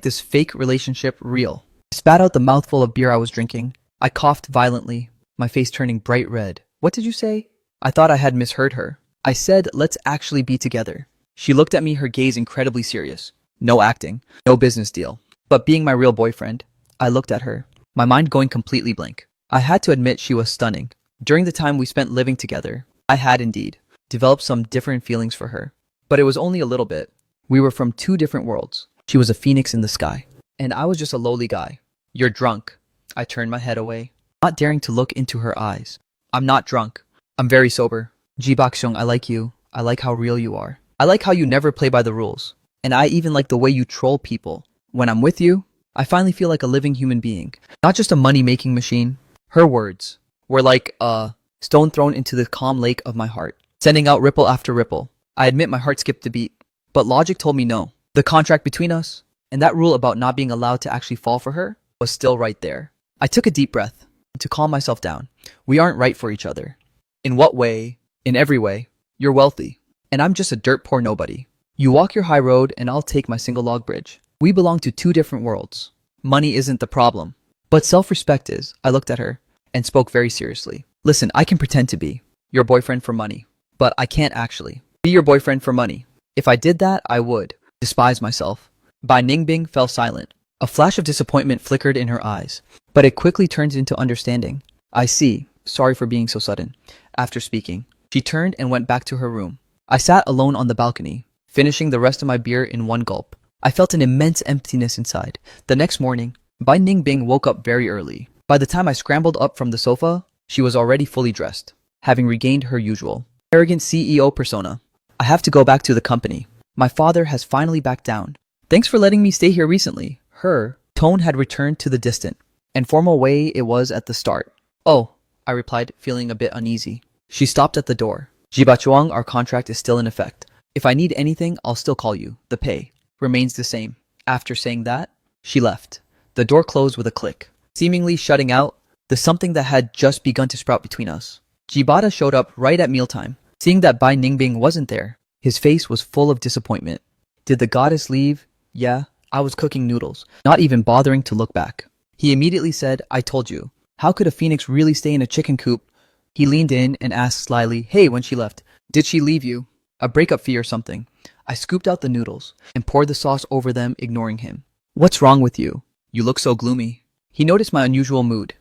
This fake relationship real. I spat out the mouthful of beer I was drinking. I coughed violently, my face turning bright red. What did you say? I thought I had misheard her. I said, let's actually be together. She looked at me, her gaze incredibly serious. No acting, no business deal. But being my real boyfriend, I looked at her, my mind going completely blank. I had to admit she was stunning. During the time we spent living together, I had indeed developed some different feelings for her. But it was only a little bit. We were from two different worlds. She was a phoenix in the sky, and I was just a lowly guy. You're drunk. I turned my head away, not daring to look into her eyes. I'm not drunk. I'm very sober. Ji Bak-sung, I like you. I like how real you are. I like how you never play by the rules. And I even like the way you troll people. When I'm with you, I finally feel like a living human being, not just a money-making machine. Her words were like a stone thrown into the calm lake of my heart, sending out ripple after ripple. I admit my heart skipped a beat, but logic told me no. The contract between us, and that rule about not being allowed to actually fall for her, was still right there. I took a deep breath to calm myself down. We aren't right for each other. In what way? In every way. You're wealthy, and I'm just a dirt poor nobody. You walk your high road, and I'll take my single log bridge. We belong to two different worlds. Money isn't the problem, but self-respect is. I looked at her and spoke very seriously. Listen, I can pretend to be your boyfriend for money, but I can't actually be your boyfriend for money. If I did that, I would despise myself. Bai Ningbing fell silent. A flash of disappointment flickered in her eyes, but it quickly turned into understanding. I see. Sorry for being so sudden. After speaking, she turned and went back to her room. I sat alone on the balcony, finishing the rest of my beer in one gulp. I felt an immense emptiness inside. The next morning, Bai Ningbing woke up very early. By the time I scrambled up from the sofa, she was already fully dressed, having regained her usual arrogant CEO persona. I have to go back to the company. My father has finally backed down. Thanks for letting me stay here recently. Her tone had returned to the distant and formal way it was at the start. Oh, I replied, feeling a bit uneasy. She stopped at the door. Jibachuang, our contract is still in effect. If I need anything, I'll still call you. The pay remains the same. After saying that, she left. The door closed with a click, seemingly shutting out the something that had just begun to sprout between us. Jibata showed up right at mealtime. Seeing that Bai Ningbing wasn't there, his face was full of disappointment. Did the goddess leave? Yeah, I was cooking noodles, not even bothering to look back. He immediately said, I told you. How could a phoenix really stay in a chicken coop? He leaned in and asked slyly, hey, when she left, did she leave you? A breakup fee or something? I scooped out the noodles and poured the sauce over them, ignoring him. What's wrong with you? You look so gloomy. He noticed my unusual mood.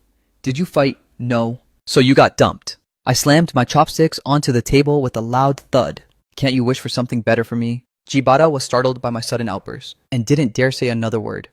Did you fight? No. So you got dumped. I slammed my chopsticks onto the table with a loud thud. Can't you wish for something better for me? Jibata was startled by my sudden outburst and didn't dare say another word.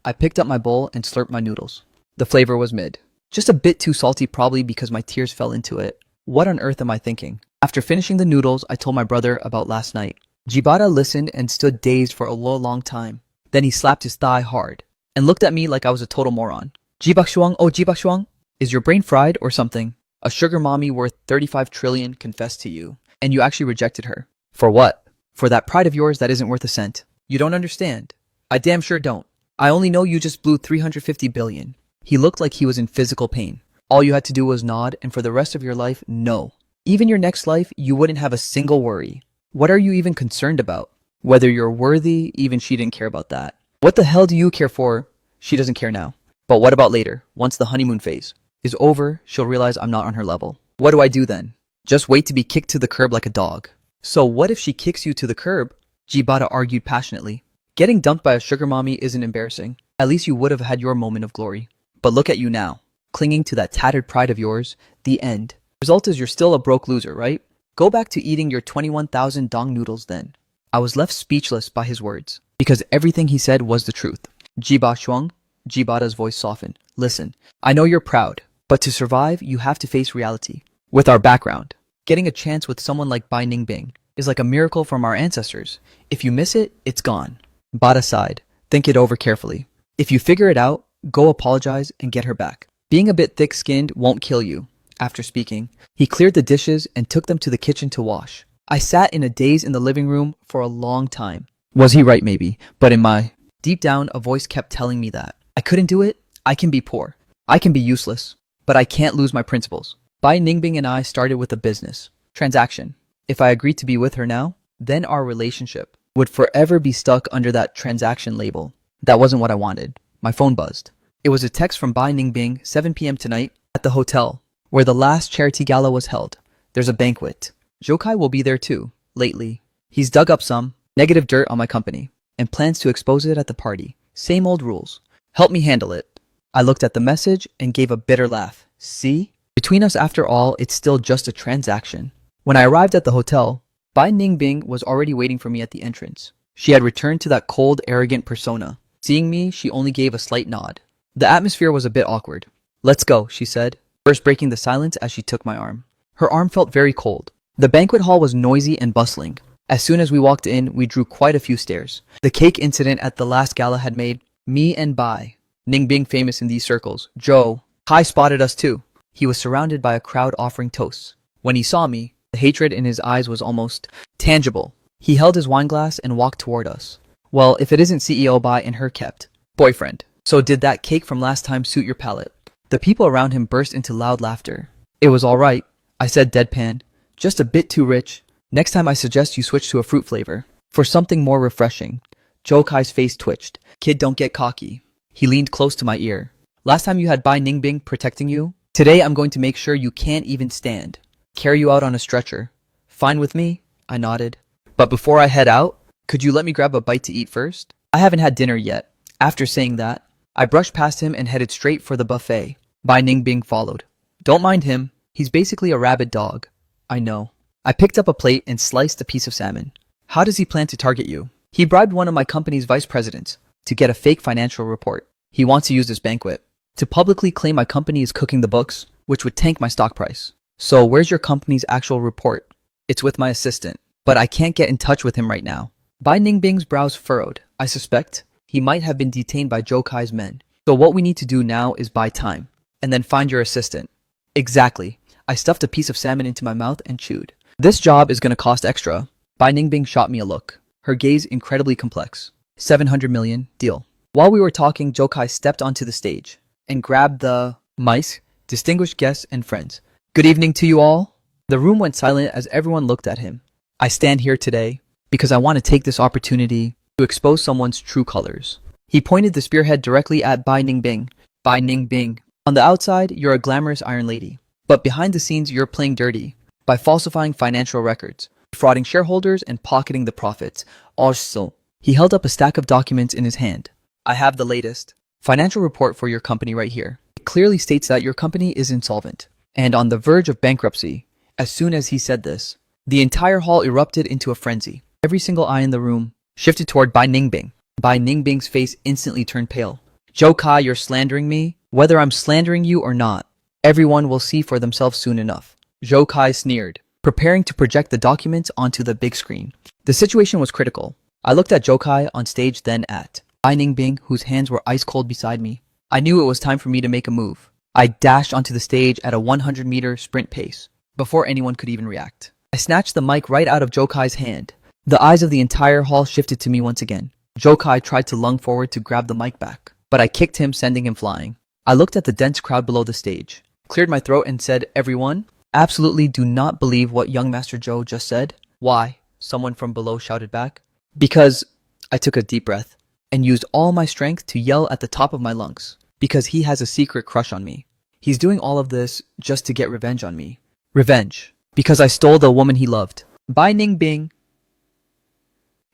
I picked up my bowl and slurped my noodles. The flavor was mid. Just a bit too salty, probably because my tears fell into it. What on earth am I thinking? After finishing the noodles, I told my brother about last night. Jibata listened and stood dazed for a long time. Then he slapped his thigh hard and looked at me like I was a total moron. Jibakshuang, oh Jibakshuang, is your brain fried or something? A sugar mommy worth 35 trillion confessed to you, and you actually rejected her. For what? For that pride of yours that isn't worth a cent. You don't understand. I damn sure don't. I only know you just blew 350 billion. He looked like he was in physical pain. All you had to do was nod, and for the rest of your life, no. Even your next life, you wouldn't have a single worry. What are you even concerned about? Whether you're worthy, even she didn't care about that. What the hell do you care for? She doesn't care now. But what about later, once the honeymoon phase is over, she'll realize I'm not on her level. What do I do then? Just wait to be kicked to the curb like a dog. So what if she kicks you to the curb? Jibata argued passionately. Getting dumped by a sugar mommy isn't embarrassing. At least you would have had your moment of glory. But look at you now, clinging to that tattered pride of yours. The end. Result is you're still a broke loser, right? Go back to eating your 21,000 dong noodles then. I was left speechless by his words, because everything he said was the truth. Jiba Shuang, Jibata's voice softened. Listen, I know you're proud, but to survive, you have to face reality. With our background, getting a chance with someone like Bai Ningbing is like a miracle from our ancestors. If you miss it, it's gone. Bata sighed. Think it over carefully. If you figure it out, go apologize and get her back. Being a bit thick-skinned won't kill you. After speaking, he cleared the dishes and took them to the kitchen to wash. I sat in a daze in the living room for a long time. Was he right maybe? But in my deep down, a voice kept telling me that I couldn't do it. I can be poor. I can be useless. But I can't lose my principles. Bai Ningbing and I started with a business transaction. If I agreed to be with her now, then our relationship would forever be stuck under that transaction label. That wasn't what I wanted. My phone buzzed. It was a text from Bai Ningbing, 7 p.m. tonight, at the hotel, where the last charity gala was held. There's a banquet. Jokai will be there too, lately. He's dug up some negative dirt on my company, and plans to expose it at the party. Same old rules. Help me handle it. I looked at the message and gave a bitter laugh. See? Between us, after all, it's still just a transaction. When I arrived at the hotel, Bai Ningbing was already waiting for me at the entrance. She had returned to that cold, arrogant persona. Seeing me, she only gave a slight nod. The atmosphere was a bit awkward. Let's go, she said, first breaking the silence as she took my arm. Her arm felt very cold. The banquet hall was noisy and bustling. As soon as we walked in, we drew quite a few stairs. The cake incident at the last gala had made me and Bai Ningbing famous in these circles. Joe Kai spotted us too. He was surrounded by a crowd offering toasts. When he saw me, the hatred in his eyes was almost tangible. He held his wine glass and walked toward us. Well, if it isn't CEO Bai and her kept boyfriend. So did that cake from last time suit your palate? The people around him burst into loud laughter. It was all right, I said deadpan. Just a bit too rich. Next time I suggest you switch to a fruit flavor. For something more refreshing. Joe Kai's face twitched. Kid, don't get cocky. He leaned close to my ear. Last time you had Bai Ningbing protecting you. Today I'm going to make sure you can't even stand. Carry you out on a stretcher. Fine with me? I nodded. But before I head out, could you let me grab a bite to eat first? I haven't had dinner yet. After saying that, I brushed past him and headed straight for the buffet. Bai Ningbing followed. Don't mind him. He's basically a rabid dog. I know. I picked up a plate and sliced a piece of salmon. How does he plan to target you? He bribed one of my company's vice presidents to get a fake financial report. He wants to use this banquet to publicly claim my company is cooking the books, which would tank my stock price. So where's your company's actual report? It's with my assistant, but I can't get in touch with him right now. Bai Ningbing's brows furrowed. I suspect he might have been detained by Joe Kai's men. So what we need to do now is buy time, and then find your assistant. Exactly. I stuffed a piece of salmon into my mouth and chewed. This job is going to cost extra. Bai Ningbing shot me a look, her gaze incredibly complex. 700 million, deal. While we were talking, Joe Kai stepped onto the stage and grabbed the mice, distinguished guests and friends. Good evening to you all. The room went silent as everyone looked at him. I stand here today because I want to take this opportunity to expose someone's true colors. He pointed the spearhead directly at Bai Ningbing. Bai Ningbing. On the outside, you're a glamorous iron lady. But behind the scenes, you're playing dirty by falsifying financial records, defrauding shareholders, and pocketing the profits. Also, he held up a stack of documents in his hand. I have the latest financial report for your company right here. It clearly states that your company is insolvent and on the verge of bankruptcy. As soon as he said this, the entire hall erupted into a frenzy. Every single eye in the room shifted toward Bai Ningbing. Bai Ningbing's face instantly turned pale. Joe Kai, you're slandering me? Whether I'm slandering you or not, everyone will see for themselves soon enough. Joe Kai sneered, preparing to project the documents onto the big screen. The situation was critical. I looked at Joe Kai on stage, then at Bai Ningbing, whose hands were ice cold beside me. I knew it was time for me to make a move. I dashed onto the stage at a 100-meter sprint pace, before anyone could even react. I snatched the mic right out of Joe Kai's hand. The eyes of the entire hall shifted to me once again. Joe Kai tried to lung forward to grab the mic back, but I kicked him, sending him flying. I looked at the dense crowd below the stage, cleared my throat and said, everyone, absolutely do not believe what young Master Joe just said. Why? Someone from below shouted back. Because I took a deep breath and used all my strength to yell at the top of my lungs. Because he has a secret crush on me. He's doing all of this just to get revenge on me. Revenge. Because I stole the woman he loved. Bai Ningbing.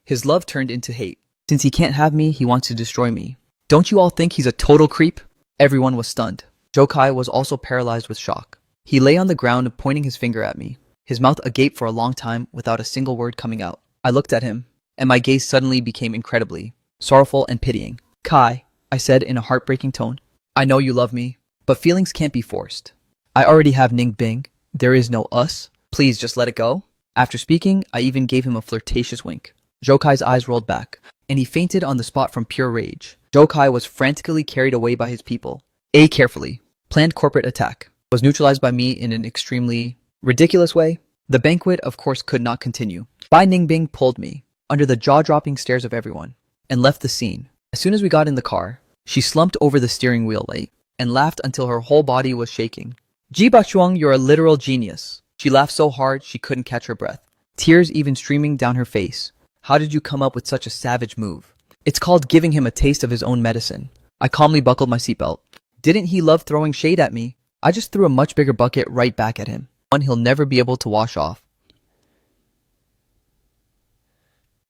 His love turned into hate. Since he can't have me, he wants to destroy me. Don't you all think he's a total creep? Everyone was stunned. Joe Kai was also paralyzed with shock. He lay on the ground, pointing his finger at me, his mouth agape for a long time without a single word coming out. I looked at him, and my gaze suddenly became incredibly sorrowful and pitying. Kai, I said in a heartbreaking tone, I know you love me, but feelings can't be forced. I already have Ningbing. There is no us. Please just let it go. After speaking, I even gave him a flirtatious wink. Joe Kai's eyes rolled back, and he fainted on the spot from pure rage. Joe Kai was frantically carried away by his people. A carefully planned corporate attack was neutralized by me in an extremely ridiculous way. The banquet, of course, could not continue. Bai Ningbing pulled me under the jaw-dropping stares of everyone and left the scene. As soon as we got in the car, she slumped over the steering wheel late and laughed until her whole body was shaking. Ji Bachuang, you're a literal genius. She laughed so hard she couldn't catch her breath, tears even streaming down her face. How did you come up with such a savage move? It's called giving him a taste of his own medicine. I calmly buckled my seatbelt. Didn't he love throwing shade at me? I just threw a much bigger bucket right back at him. One he'll never be able to wash off.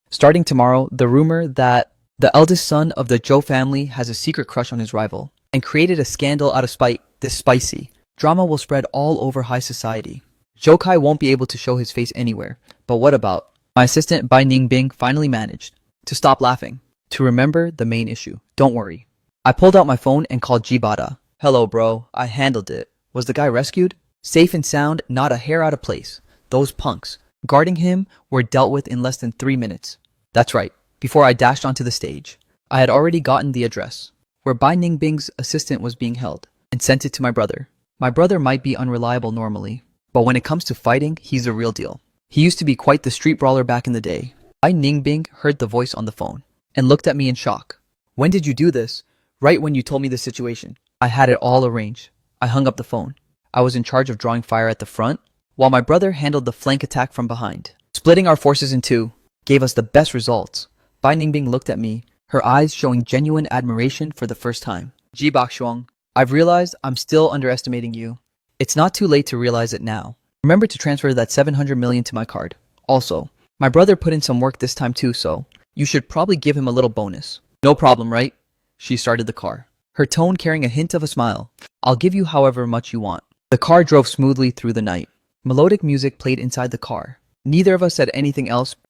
Starting tomorrow, the rumor that the eldest son of the Zhou family has a secret crush on his rival and created a scandal out of spite, this spicy drama will spread all over high society. Zhou Kai won't be able to show his face anywhere. But what about? My assistant Bai Ningbing finally managed to stop laughing, to remember the main issue. Don't worry. I pulled out my phone and called Jibata. Hello bro, I handled it. Was the guy rescued? Safe and sound, not a hair out of place. Those punks guarding him were dealt with in less than 3 minutes. That's right. Before I dashed onto the stage, I had already gotten the address where Bai Ningbing's assistant was being held and sent it to my brother. My brother might be unreliable normally, but when it comes to fighting, he's the real deal. He used to be quite the street brawler back in the day. Bai Ningbing heard the voice on the phone and looked at me in shock. When did you do this? Right when you told me the situation. I had it all arranged. I hung up the phone. I was in charge of drawing fire at the front, while my brother handled the flank attack from behind. Splitting our forces in two gave us the best results. Bai Ningbing looked at me, her eyes showing genuine admiration for the first time. Ji Bakshuang, I've realized I'm still underestimating you. It's not too late to realize it now. Remember to transfer that 700 million to my card. Also, my brother put in some work this time too, so you should probably give him a little bonus. No problem, right? She started the car, her tone carrying a hint of a smile. I'll give you however much you want. The car drove smoothly through the night. Melodic music played inside the car. Neither of us said anything else